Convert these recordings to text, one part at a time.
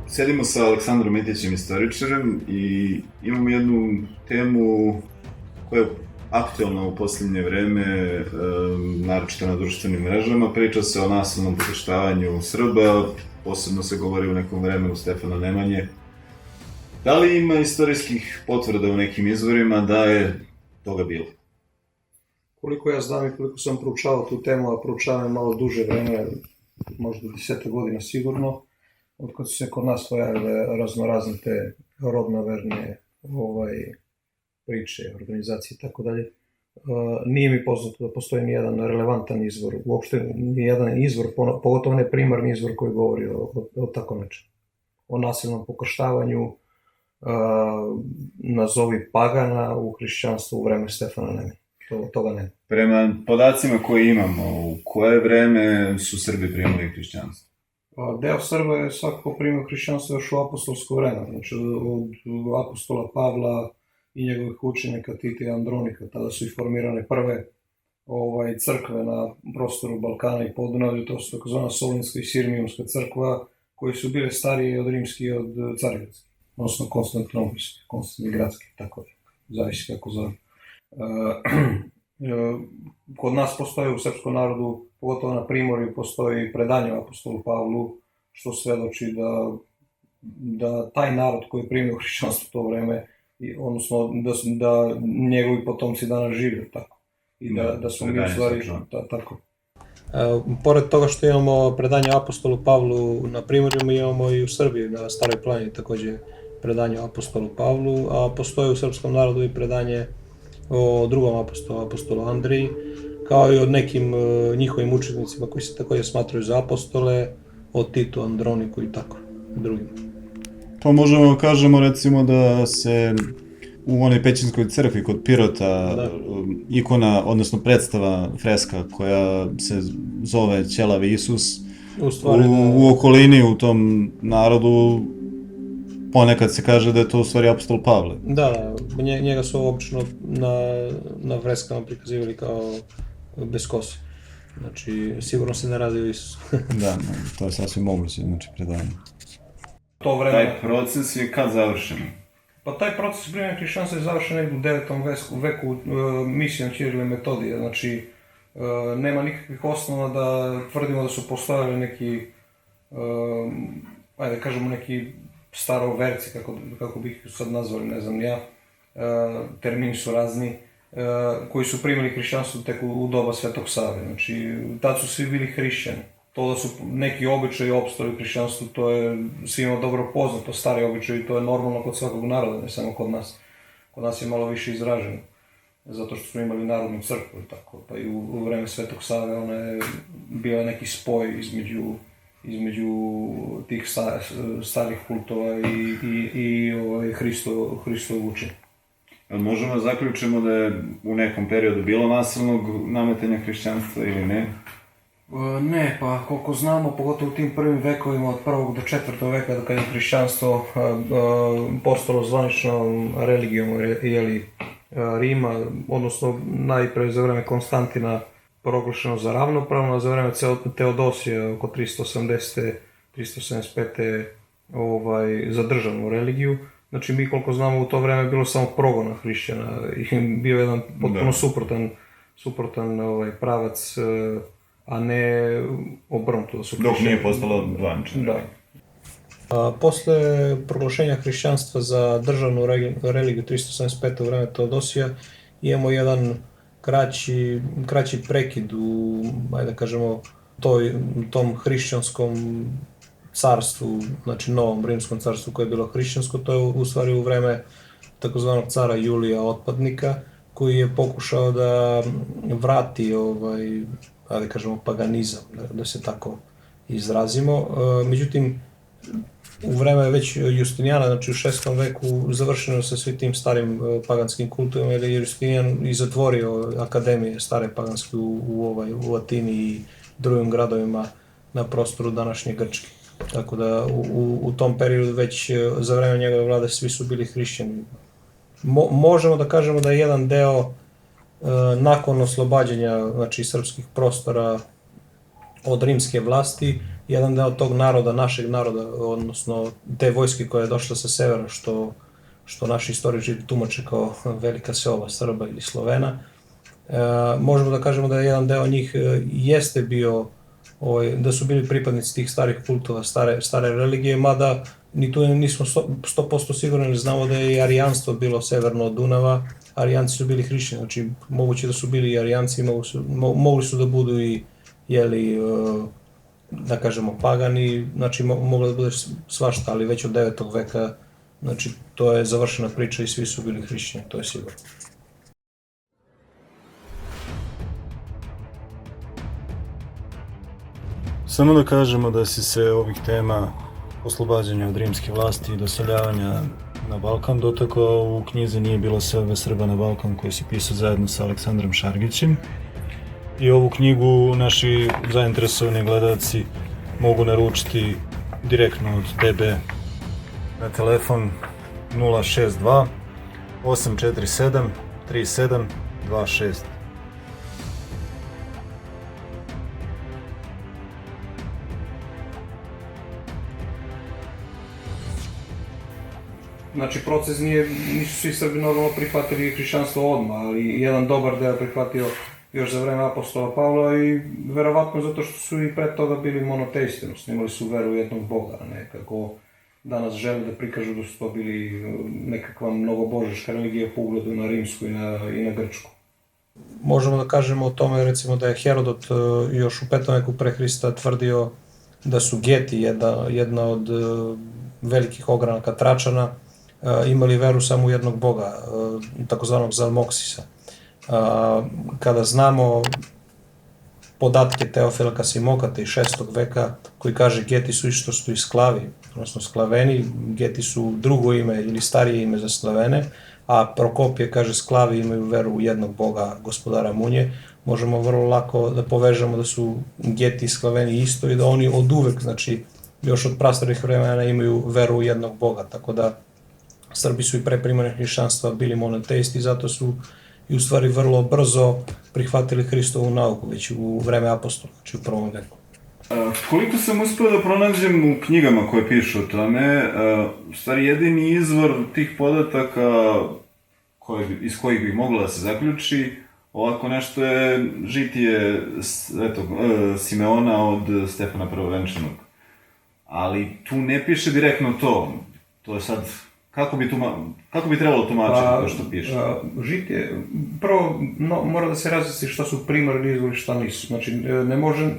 Sedimo sa Aleksandrom Mitićem, istoričarem, i imamo jednu temu koja je aktualna u posljednje vreme, naročito na društvenim mrežama. Priča se o nasilnom pokrštavanju Srba, posebno se govori u nekom vremenu Stefana Nemanje. Da li ima istorijskih potvrda u nekim izvorima da je toga bilo? Koliko ja znam i koliko sam proučavao tu temu, a proučavam malo duže vreme, možda 10 godina sigurno, od su se kod nas pojavile raznorazne te rodnoverne priče, organizacije i tako dalje. Nije mi poznato da postoji nijedan relevantan izvor, uopšte nijedan izvor, pogotovo ne primarni izvor koji govori o tako nečem. O nasilnom pokrštavanju, nazovi pagana u hrišćanstvu u vreme Stefana Nemanje. Toga ne. Prema podacima koje imamo, u koje vreme su Srbi primili hrišćanstvo? Deo Srba je svakako primio hrišćanstvo još u apostolsko vreme, znači od apostola Pavla i njegovih učenika Tita i Andronika. Tada su i formirane prve crkve na prostoru Balkana i Podunavlja, to su takozvana Solinska i Sirmijumska crkva, koji su bile starije od rimski i od carigradski, odnosno konstantinopolski, konstantinogradski, tako je, zavisi kako zove. Kod nas postoji u srpskom narodu, pogotovo na Primorju, postoji predanje o apostolu Pavlu, što svedoči da taj narod koji je primio hrišćanstvo u to vreme, odnosno da njegovi potomci danas žive tako. I da smo mi u stvari tako. Pored toga što imamo predanje o apostolu Pavlu na Primorju, mi imamo i u Srbiji, na Staroj planini takođe predanje o apostolu Pavlu, a postoji u srpskom narodu i predanje o drugom apostolu Andriji, kao i od nekim njihovim učenicima koji se takođe smatraju za apostole, o Titu, Androniku i tako drugim. To možemo kažemo recimo da se u onoj Pećinskoj crkvi kod Pirota ikona, odnosno predstava, freska koja se zove Ćelavi Isus, u okolini, u tom narodu, ponekad se kaže da je to u stvari apostol Pavle. Da, njega su obično na freskama prikazivali kao bez kose. Znači, sigurno se ne radi o Isusu. Da, to je sasvim moguće, znači predanje. Taj proces je kad završen? Pa taj proces primanja hrišćanstva je završen negdje u 9. veku misijom Ćirila i Metodija. Znači, nema nikakvih osnova da tvrdimo da su postojali neki, ajde kažemo neki staroverci, kako bih sad nazvali, ne znam ja, termini su razni, koji su primili hrišćanstvo tek u doba Svetog Save. Znači, tad su svi bili hrišćani. To da su neki običaji opstali u hrišćanstvu, to je svima dobro poznato, stari običaji, to je normalno kod svakog naroda, ne samo kod nas. Kod nas je malo više izraženo, zato što smo imali narodnu crkvu i tako. Pa i u vreme Svetog Save ona je bila neki spoj između tih starih kultova i Hristovog učenja. Možemo da zaključimo da je u nekom periodu bilo nasilnog nametanja hrišćanstva ili ne? Ne, pa koliko znamo, pogotovo u tim prvim vekovima od 1. do 4. veka, kada je hrišćanstvo postalo zvaničnom religijom Rima, odnosno najpre za vreme Konstantina proglašeno za ravnopravno, a za vreme Teodosije oko 380. 375. za državnu religiju. Znači, mi koliko znamo u to vreme je bilo samo progona hrišćana i bio jedan potpuno suprotan pravac, a ne obrnuto da su hrišćani. Dok nije postalo zvanično. Da. Posle proglašenja hrišćanstva za državnu religiju 375. u vreme Teodosija imamo jedan kraći prekid u, ajde da kažemo, tom hrišćanskom carstvu, znači novom rimskom carstvu koje je bilo hrišćansko. To je u stvari u vreme takozvanog cara Julija Otpadnika, koji je pokušao da vrati da kažemo paganizam, da se tako izrazimo. Međutim, u vreme već Justinijana, znači u 6. veku, završeno sa svim tim starim paganskim kultovima, jer je Justinijan i zatvorio akademije stare paganske u Atini i drugim gradovima na prostoru današnje Grčke. Tako da u tom periodu već za vreme njegove vlade svi su bili hrišćani. Možemo da kažemo da je jedan deo nakon oslobađanja, znači, srpskih prostora od rimske vlasti, jedan deo tog naroda, našeg naroda, odnosno te vojske koja je došla sa severa, što naši istoričari tumače kao velika seoba Srba ili Slovena. Možemo da kažemo da jedan deo njih jeste bio, da su bili pripadnici tih starih kultova, stare religije, mada ni tu nismo 100% sigurni, ali znamo da je i arijanstvo bilo severno od Dunava, arijanci su bili hrišćani, znači moguće da su bili i arijanci, mogli su da budu i, da kažemo, pagani, znači moglo da bude svašta, ali već od 9. veka, znači to je završena priča i svi su bili hrišćani, to je sigurno. Samo da kažemo da si se ovih tema oslobađanja od rimske vlasti i doseljavanja na Balkan dotakao u knjizi Nije bilo selbe Srba na Balkan, koju si pisao zajedno sa Aleksandrom Šargićem. I ovu knjigu naši zainteresovani gledalci mogu naručiti direktno od tebe na telefon 062 847 3726. Znači, proces nisu svi Srbi normalno prihvatili hrišćanstvo odmah, ali jedan dobar deo prihvatio još za vreme apostola Pavla i verovatno zato što su i pre toga bili monoteisti, odnosno imali su veru u jednog Boga, a ne kako danas žele da prikažu da su to bili nekakva mnogobožaška religija po ugledu na rimsku i na grčku. Možemo da kažemo o tome, recimo, da je Herodot još u 5. veku pre Hrista tvrdio da su Geti, jedna od velikih ogranaka Tračana, imali veru samo u jednog boga, takozvanog Zalmoksisa. Kada znamo podatke Teofila Kasimokata iz 6. veka, koji kaže Geti su isto što i Sklavi, odnosno Sklaveni, Geti su drugo ime ili starije ime za Slavene, a Prokopije kaže Sklavi imaju veru u jednog boga, gospodara Munje, možemo vrlo lako da povežemo da su Geti i Sklaveni isto i da oni od uvek, znači još od prastarih vremena imaju veru u jednog boga, tako da Srbi su i pre primanja hrišćanstva bili monoteisti, zato su i u stvari vrlo brzo prihvatili Hristovu nauku, već u vreme apostola, znači u 1. veku. Koliko sam uspio da pronađem u knjigama koje pišu o tome, u stvari jedini izvor tih podataka iz kojih bi moglo da se zaključi, ovako nešto je žitije Simeona od Stefana Prvovenčanog. Ali tu ne piše direktno to. To je sad, kako bi trebalo tumačiti to što piše? Žitije, prvo mora da se različi šta su primarni izvori, šta nisu. Znači, ne može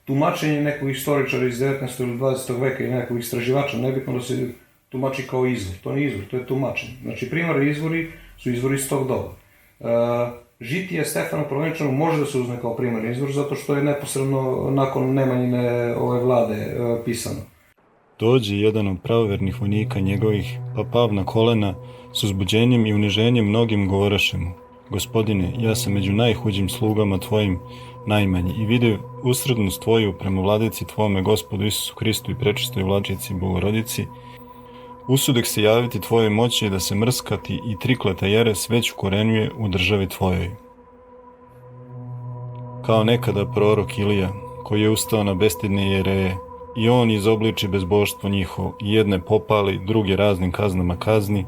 tumačenje nekog istoričara iz 19. ili 20. veka ili nekog istraživača, nebitno da se tumači kao izvor. To nije izvor, to je tumačenje. Znači, primarni izvori su izvori iz tog doba. Žitije Stefana Prvovenčanog može da se uzme kao primarni izvor, zato što je neposredno nakon Nemanjine ove vlade pisano. Dođe jedan od pravovernih vojnika njegovih, pa pav na kolena, s uzbuđenjem i uniženjem mnogim govoreše mu: Gospodine, ja sam među najhuđim slugama tvojim najmanji i vidio usrednost tvoju prema vladici tvome, Gospodu Isusu Hristu i prečistoj vlačici Bogorodici, usudek se javiti tvojoj moći da se mrskati i trikleta jeres već ukorenjuje u državi tvojoj. Kao nekada prorok Ilija, koji je ustao na bestidne jereje, i on izobliči bezbožstvo njihovo, i jedne popali, druge raznim kaznama kazni,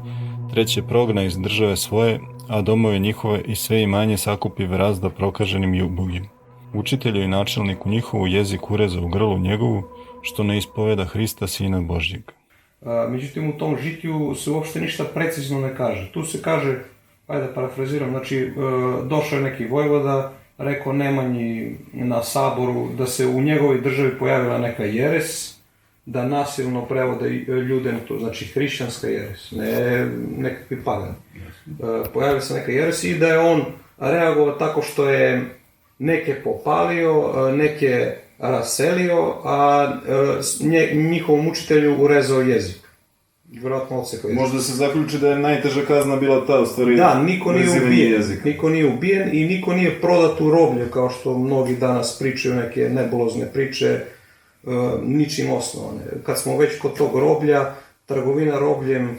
treće progna iz države svoje, a domove njihove i sve imanje sakupi vrazda prokaženim i ubogim. Učitelju i načelniku njihovu jezik ureza u grlu njegovu, što ne ispoveda Hrista, Sina Božjeg. Međutim, u tom žitiju se uopšte ništa precizno ne kaže. Tu se kaže, ajde da parafraziram, znači došao je neki vojvoda, rekao Nemanji na saboru da se u njegovoj državi pojavila neka jeres, da nasilno prevode ljude na to, znači hrišćanska jeres, ne nekakvi pagani. Pojavila se neka jeres i da je on reagovao tako što je neke popalio, neke raselio, a njihovom učitelju urezao jezik. Vjerojatno odsekao jezik. Možda se zaključi da je najteža kazna bila ta, u stvari, da, niko nije ubijen. Jezika. Niko nije ubijen i niko nije prodat u roblje, kao što mnogi danas pričaju neke nebulozne priče, ničim osnovane. Kad smo već kod tog roblja, trgovina robljem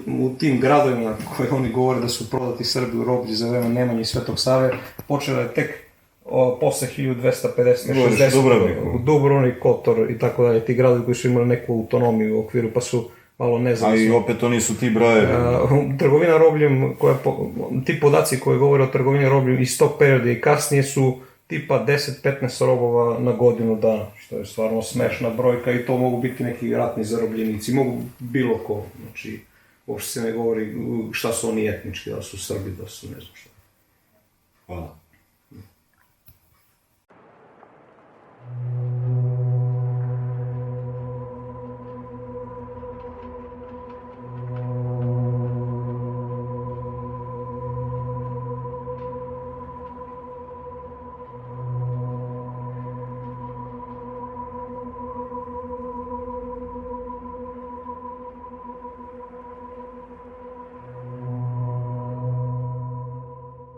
u tim gradovima koje oni govore da su prodati Srbi u roblje za vreme Nemanje i Svetog Save, počela je tek posle 1250. Govoriš o 60. Dubrovniku. Dubrovnik, Kotor i tako dalje, ti gradovi koji su imali neku autonomiju u okviru, pa su malo A i nezavisni. opet to nisu ti brojevi. Trgovina robljem, ti podaci koji govore o trgovini robljem iz tog perioda i kasnije su tipa 10-15 robova na godinu dana, što je stvarno smešna brojka i to mogu biti neki ratni zarobljenici, mogu bilo ko, znači uopšte se ne govori šta su oni etnički, da su Srbi, da su ne znam šta. Hvala.